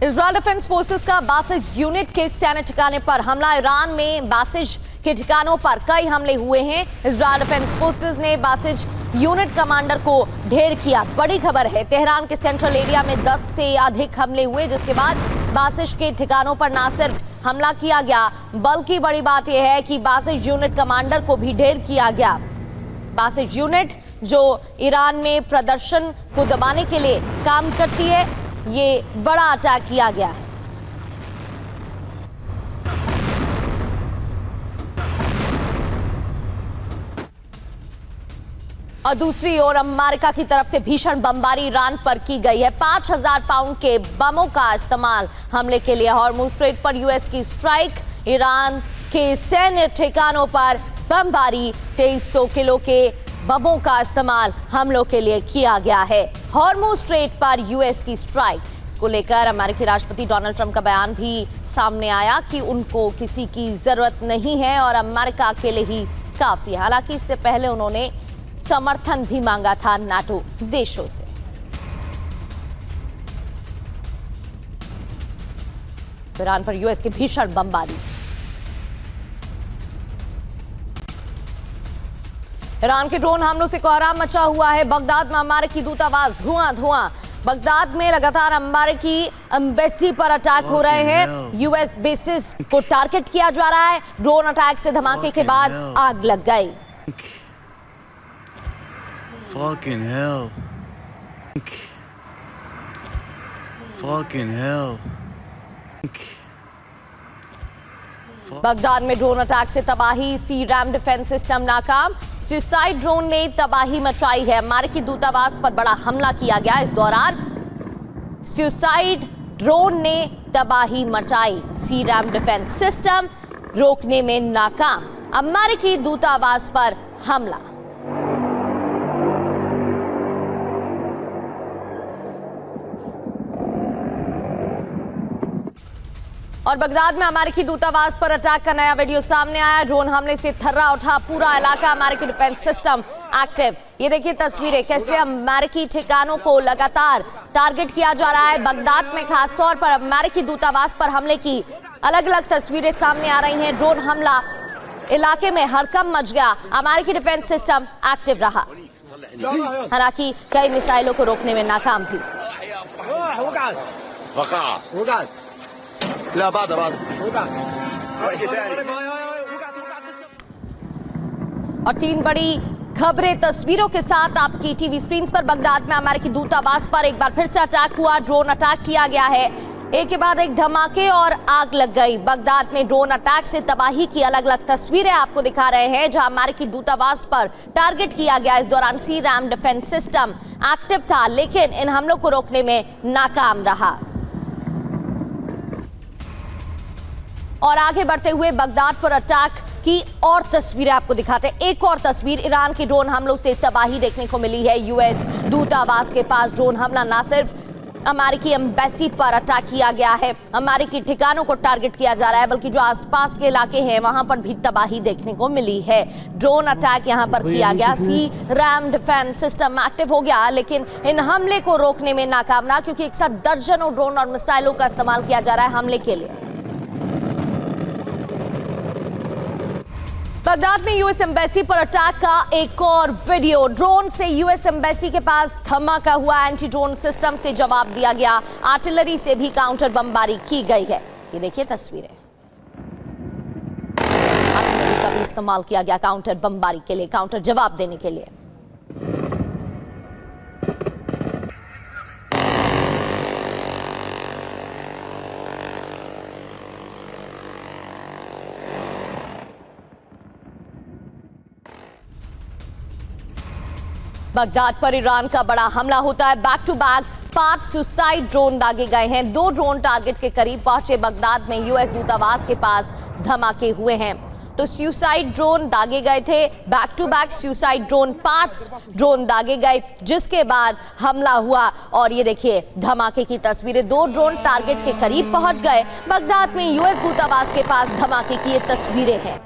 Israel defence forces का Basij unit के सैन्य ठिकाने पर हमला। ईरान में बासिज के ठिकानों पर कई हमले हुए हैं। इजरायल डिफेंस फोर्सेस ने बासिज यूनिट कमांडर को ढेर किया। बड़ी खबर है, तेहरान के सेंट्रल एरिया में 10 से अधिक हमले हुए, जिसके बाद बासिज के ठिकानों पर न सिर्फ हमला किया गया, बल्कि बड़ी बात यह है कि बासिज यूनिट कमांडर को भी ढेर किया गया। बासिज यूनिट जो ईरान में प्रदर्शन को दबाने के लिए काम करती है, ये बड़ा अटैक किया गया है। और दूसरी ओर अमेरिका की तरफ से भीषण बमबारी ईरान पर की गई है। 5000 पाउंड के बमों का इस्तेमाल हमले के लिए। हॉर्मुज़ स्ट्रेट पर यूएस की स्ट्राइक, ईरान के सैन्य ठिकानों पर बमबारी, 2300 किलो के बमों का इस्तेमाल हमलों के लिए किया गया है। हॉर्मुज़ स्ट्रेट पर यूएस की स्ट्राइक, इसको लेकर अमेरिकी राष्ट्रपति डोनाल्ड ट्रंप का बयान भी सामने आया कि उनको किसी की जरूरत नहीं है और अमेरिका अकेले ही काफी है। हालांकि इससे पहले उन्होंने समर्थन भी मांगा था नाटो देशों से। ईरान पर यूएस की भीषण बमबारी। ईरान के ड्रोन हमलों से कोहराम मचा हुआ है। बगदाद में अमेरिकी दूतावास धुआं धुआं। बगदाद में लगातार अमेरिकी एम्बेसी पर अटैक हो रहे हैं। यूएस बेसिस को टारगेट किया जा रहा है। ड्रोन अटैक से धमाके के बाद आग लग गई। Fucking hell. Fucking hell. Baghdad में ड्रोन अटैक से तबाही, सी रैम डिफेंस सिस्टम नाकाम। सुसाइड ड्रोन ने तबाही मचाई है। अमेरिकी दूतावास पर बड़ा हमला किया गया। इस दौरान सुसाइड ड्रोन ने तबाही मचाई। सी रैम डिफेंस सिस्टम रोकने में नाकाम। अमेरिकी दूतावास पर हमला। और बगदाद में अमेरिकी दूतावास पर अटैक का नया वीडियो सामने आया। ड्रोन हमले से थर्रा उठा पूरा इलाका। अमेरिकी डिफेंस सिस्टम एक्टिव। ये देखिए तस्वीरें, कैसे अमेरिकी ठिकानों को लगातार टारगेट किया जा रहा है। बगदाद में खासतौर पर अमेरिकी दूतावास पर हमले की अलग अलग तस्वीरें सामने आ रही हैं। ड्रोन हमला, इलाके में हड़कंप मच गया। अमेरिकी डिफेंस सिस्टम एक्टिव रहा, हालांकि कई मिसाइलों को रोकने में नाकाम भी। और 3 बड़ी खबरें तस्वीरों के साथ आपकी टीवी स्क्रीन पर। बगदाद में अमेरिकी दूतावास पर एक बार फिर से अटैक हुआ। ड्रोन अटैक किया गया है। एक के बाद एक धमाके और आग लग गई। बगदाद में ड्रोन अटैक से तबाही की अलग अलग तस्वीरें आपको दिखा रहे हैं, जहां अमेरिकी दूतावास पर टारगेट किया गया। इस दौरान सी रैम डिफेंस सिस्टम एक्टिव था, लेकिन इन हमलों को रोकने में नाकाम रहा। और आगे बढ़ते हुए बगदाद पर अटैक की और तस्वीरें आपको दिखाते हैं। एक और तस्वीर, ईरान के ड्रोन हमलों से तबाही देखने को मिली है। यूएस दूतावास के पास ड्रोन हमला, ना सिर्फ अमेरिकी एम्बेसी पर अटैक किया गया है, अमेरिकी ठिकानों को टारगेट किया जा रहा है, बल्कि जो आसपास के इलाके हैं वहां पर भी तबाही देखने को मिली है। ड्रोन अटैक यहां पर किया गया। सी रैम डिफेंस सिस्टम एक्टिव हो गया, लेकिन इन हमले को रोकने में नाकाम रहा, क्योंकि एक साथ दर्जनों ड्रोन और मिसाइलों का इस्तेमाल किया जा रहा है हमले के लिए। बगदाद में यूएस एम्बेसी पर अटैक का एक और वीडियो। ड्रोन से यूएस एम्बेसी के पास धमाका हुआ। एंटी ड्रोन सिस्टम से जवाब दिया गया। आर्टिलरी से भी काउंटर बमबारी की गई है। ये देखिए तस्वीरें, आर्टिलरी का भी इस्तेमाल किया गया काउंटर बमबारी के लिए, काउंटर जवाब देने के लिए। बगदाद पर ईरान का बड़ा हमला होता है। Back to back 5 suicide drone दागे गए हैं। 2 ड्रोन टारगेट के करीब पहुंचे। बगदाद में यूएस दूतावास के पास धमाके हुए हैं। तो सुसाइड ड्रोन दागे गए थे। Back to back suicide drone, 5 drone दागे गए, जिसके बाद हमला हुआ। और ये देखिए धमाके की तस्वीरें। 2 ड्रोन टारगेट के करीब पहुंच गए। बगदाद में यूएस दूतावास के पास धमाके की ये तस्वीरें हैं।